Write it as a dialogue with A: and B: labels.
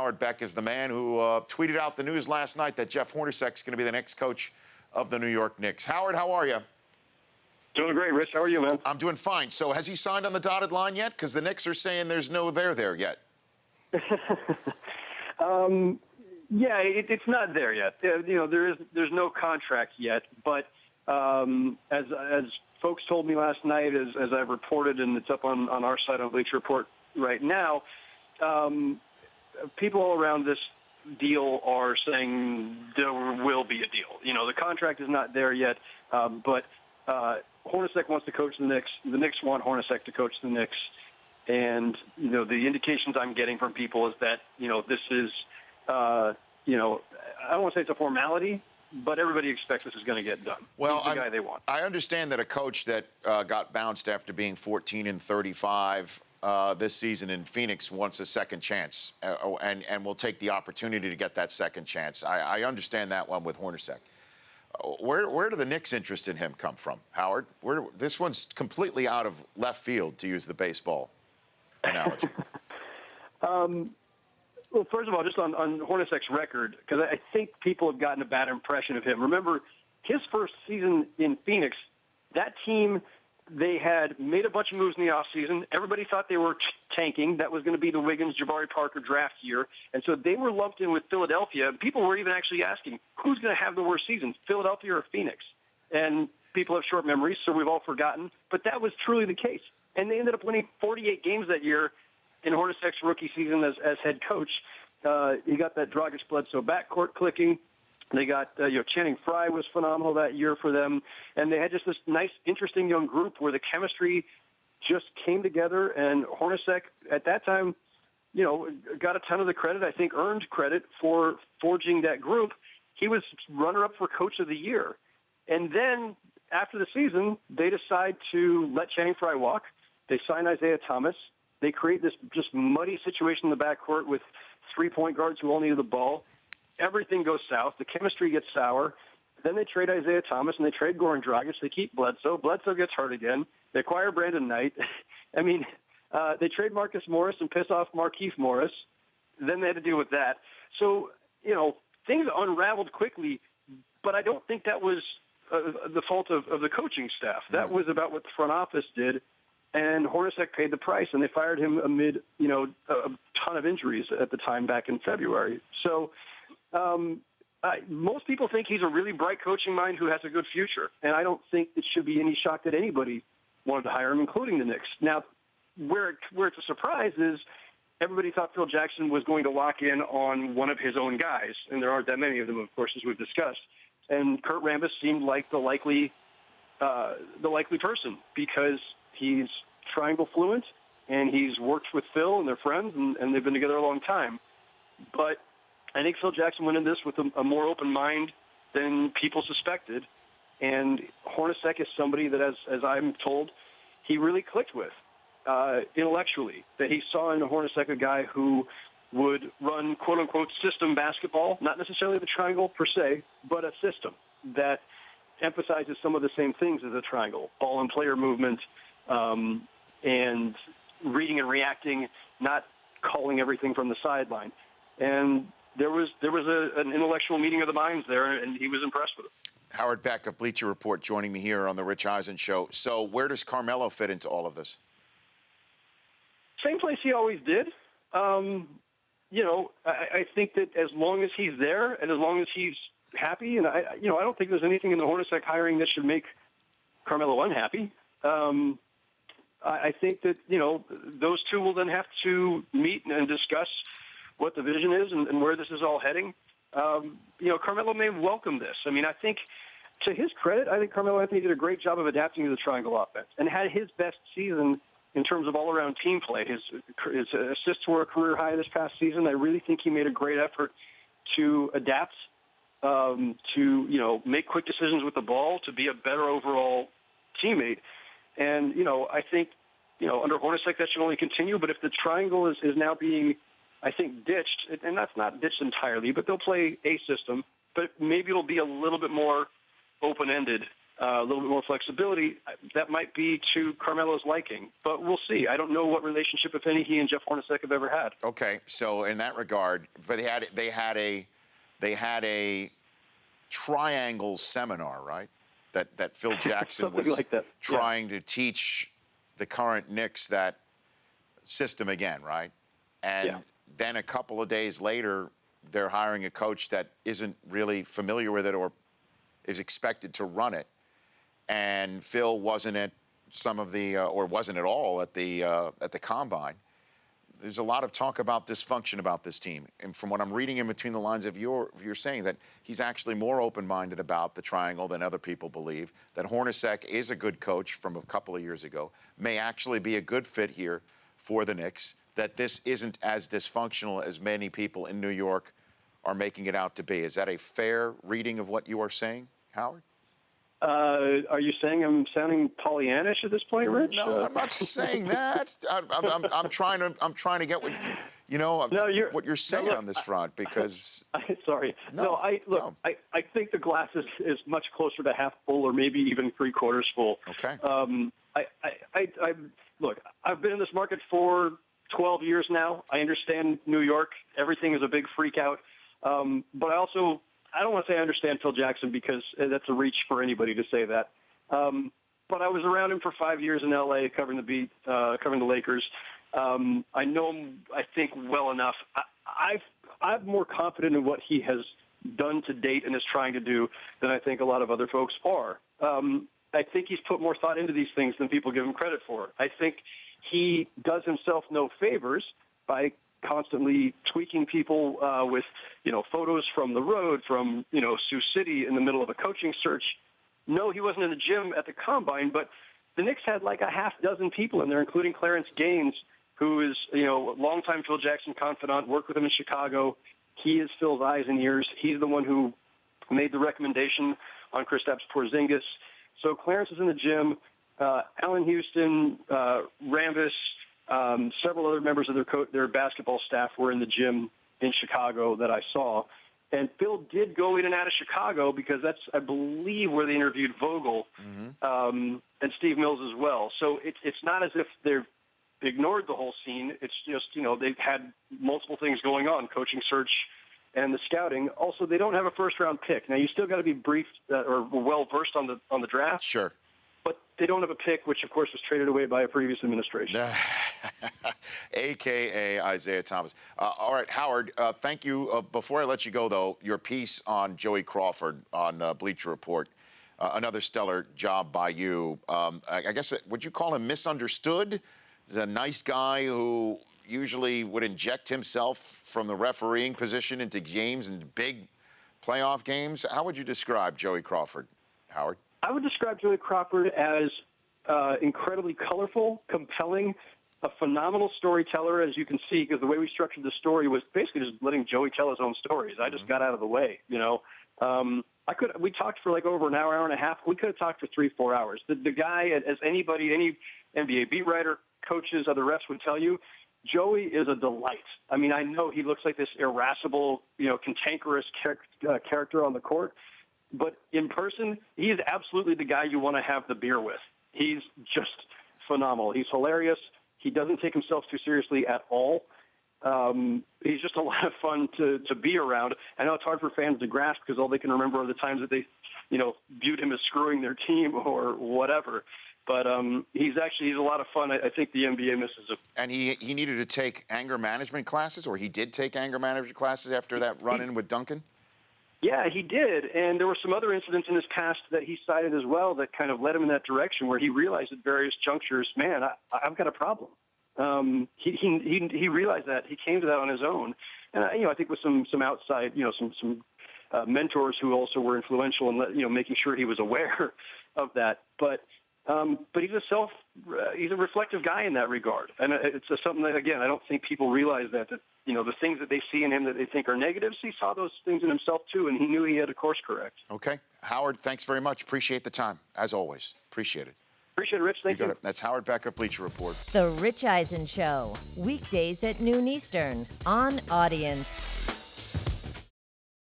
A: Howard Beck is the man who tweeted out the news last night that Jeff Hornacek is going to be the next coach of the New York Knicks. Howard, how are you?
B: Doing great, Rich. How are you, man?
A: I'm doing fine. So has he signed on the dotted line yet? Because the Knicks are saying there's no there yet.
B: Yeah, it's not there yet. There's no contract yet. But as folks told me last night, as I've reported, and it's up on our site on Bleacher Report right now, people all around this deal are saying there will be a deal. The contract is not there yet, but Hornacek wants to coach the Knicks. The Knicks want Hornacek to coach the Knicks. And, the indications I'm getting from people is that, this is, I don't want to say it's a formality, but everybody expects this is going to get done.
A: Well,
B: he's the guy they want.
A: I understand that a coach that got bounced after being 14-35 this season in Phoenix wants a second chance and will take the opportunity to get that second chance. I understand that one with Hornacek. Where do the Knicks' interest in him come from, Howard? This one's completely out of left field, to use the baseball analogy.
B: Well, first of all, just on Hornacek's record, because I think people have gotten a bad impression of him. Remember, his first season in Phoenix, that team, they had made a bunch of moves in the offseason. Everybody thought they were tanking. That was going to be the Wiggins, Jabari Parker draft year. And so they were lumped in with Philadelphia. People were even actually asking, who's going to have the worst season, Philadelphia or Phoenix? And people have short memories, so we've all forgotten. But that was truly the case. And they ended up winning 48 games that year in Hornacek's rookie season as head coach. He got that Dragic-Bledsoe backcourt clicking. They got, Channing Frye was phenomenal that year for them. And they had just this nice, interesting young group where the chemistry just came together. And Hornacek, at that time, got a ton of the credit, I think earned credit for forging that group. He was runner-up for Coach of the Year. And then after the season, they decide to let Channing Frye walk. They sign Isaiah Thomas. They create this just muddy situation in the backcourt with 3-point guards who all needed the ball. Everything goes south. The chemistry gets sour. Then they trade Isaiah Thomas and they trade Goran Dragic. They keep Bledsoe. Bledsoe gets hurt again. They acquire Brandon Knight. They trade Marcus Morris and piss off Markieff Morris. Then they had to deal with that. So, things unraveled quickly, but I don't think that was the fault of the coaching staff. That was about what the front office did. And Hornacek paid the price, and they fired him amid, a ton of injuries at the time back in February. So most people think he's a really bright coaching mind who has a good future, and I don't think it should be any shock that anybody wanted to hire him, including the Knicks. Now, where it's a surprise is everybody thought Phil Jackson was going to lock in on one of his own guys, and there aren't that many of them, of course, as we've discussed. And Kurt Rambis seemed like the likely person because he's triangle fluent, and he's worked with Phil and their friends, and they've been together a long time. But I think Phil Jackson went into this with a more open mind than people suspected, and Hornacek is somebody that, as I'm told, he really clicked with intellectually, that he saw in Hornacek a guy who would run, quote-unquote, system basketball, not necessarily the triangle per se, but a system that emphasizes some of the same things as a triangle, ball and player movement, and reading and reacting, not calling everything from the sideline. And there was an intellectual meeting of the minds there, and he was impressed with it.
A: Howard Beck of Bleacher Report joining me here on the Rich Eisen Show. So where does Carmelo fit into all of this?
B: Same place he always did. I think that as long as he's there and as long as he's happy, and I don't think there's anything in the Hornacek hiring that should make Carmelo unhappy. I think that, those two will then have to meet and discuss what the vision is and where this is all heading. Carmelo may welcome this. I think, to his credit, I think Carmelo Anthony did a great job of adapting to the triangle offense and had his best season in terms of all-around team play. His assists were a career high this past season. I really think he made a great effort to adapt, to make quick decisions with the ball, to be a better overall teammate. And, I think, under Hornacek that should only continue. But if the triangle is now being, I think, ditched, and that's not ditched entirely, but they'll play a system, but maybe it'll be a little bit more open-ended a little bit more flexibility, that might be to Carmelo's liking. But we'll see. I don't know what relationship, if any, he and Jeff Hornacek have ever had.
A: Okay, so in that regard, but they had a triangle seminar, right? That Phil Jackson was
B: like that.
A: trying to teach the current Knicks that system again, right? And then a couple of days later, they're hiring a coach that isn't really familiar with it or is expected to run it. And Phil wasn't at some of the, or wasn't at all at the combine. There's a lot of talk about dysfunction about this team. And from what I'm reading in between the lines of you're saying that he's actually more open-minded about the triangle than other people believe, that Hornacek is a good coach from a couple of years ago, may actually be a good fit here for the Knicks, that this isn't as dysfunctional as many people in New York are making it out to be. Is that a fair reading of what you are saying, Howard?
B: Are you saying I'm sounding Pollyannish at this point, Rich?
A: No, I'm not saying that. I'm trying to get what what you're saying on this front because.
B: Sorry. I think the glass is much closer to half full or maybe even 3/4 full.
A: Okay.
B: Look, I've been in this market for 12 years now. I understand New York. Everything is a big freak out. But I don't want to say I understand Phil Jackson because that's a reach for anybody to say that. But I was around him for 5 years in L.A. covering the beat, covering the Lakers. I know him, I think, well enough. I'm more confident in what he has done to date and is trying to do than I think a lot of other folks are. I think he's put more thought into these things than people give him credit for. I think he does himself no favors by constantly tweaking people with, photos from the road, from, Sioux City in the middle of a coaching search. No, he wasn't in the gym at the combine, but the Knicks had like a half dozen people in there, including Clarence Gaines, who is, a longtime Phil Jackson confidant, worked with him in Chicago. He is Phil's eyes and ears. He's the one who made the recommendation on Kristaps Porzingis. So Clarence is in the gym. Allen Houston, Rambis, several other members of their basketball staff were in the gym in Chicago that I saw. And Phil did go in and out of Chicago because that's, I believe, where they interviewed Vogel and Steve Mills as well. So it's not as if they've ignored the whole scene. It's just, they've had multiple things going on, coaching search and the scouting. Also, they don't have a first-round pick. Now, you still got to be briefed or well-versed on the draft.
A: Sure.
B: But they don't have a pick, which, of course, was traded away by a previous administration.
A: A.K.A. Isaiah Thomas. All right, Howard, thank you. Before I let you go, though, your piece on Joey Crawford on Bleacher Report, another stellar job by you. I guess, would you call him misunderstood? He's a nice guy who usually would inject himself from the refereeing position into games and big playoff games. How would you describe Joey Crawford, Howard?
B: I would describe Joey Crawford as incredibly colorful, compelling, a phenomenal storyteller, as you can see, because the way we structured the story was basically just letting Joey tell his own stories. I just got out of the way, we talked for like over an hour and a half. We could have talked for 3-4 hours. The guy, as anybody, any NBA beat writer, coaches, other refs would tell you, Joey is a delight. I mean, I know he looks like this irascible, cantankerous character on the court, but in person, he is absolutely the guy you want to have the beer with. He's just phenomenal. He's hilarious. He doesn't take himself too seriously at all. He's just a lot of fun to be around. I know it's hard for fans to grasp because all they can remember are the times that they, viewed him as screwing their team or whatever. But he's a lot of fun. I think the NBA misses him. And
A: he needed to take anger management classes, or he did take anger management classes after that run-in with Duncan?
B: Yeah, he did. And there were some other incidents in his past that he cited as well that kind of led him in that direction where he realized at various junctures, man, I've got a problem. He realized that. He came to that on his own. And, I think with some outside, some mentors who also were influential in, making sure he was aware of that. But he's he's a reflective guy in that regard. And it's something that, again, I don't think people realize that the things that they see in him that they think are negatives, he saw those things in himself too, and he knew he had to course correct.
A: Okay. Howard, thanks very much. Appreciate the time, as always. Appreciate it.
B: Appreciate it, Rich. Thank you.
A: Got it. That's Howard Beck of Bleacher Report.
C: The Rich Eisen Show, weekdays at noon Eastern on Audience.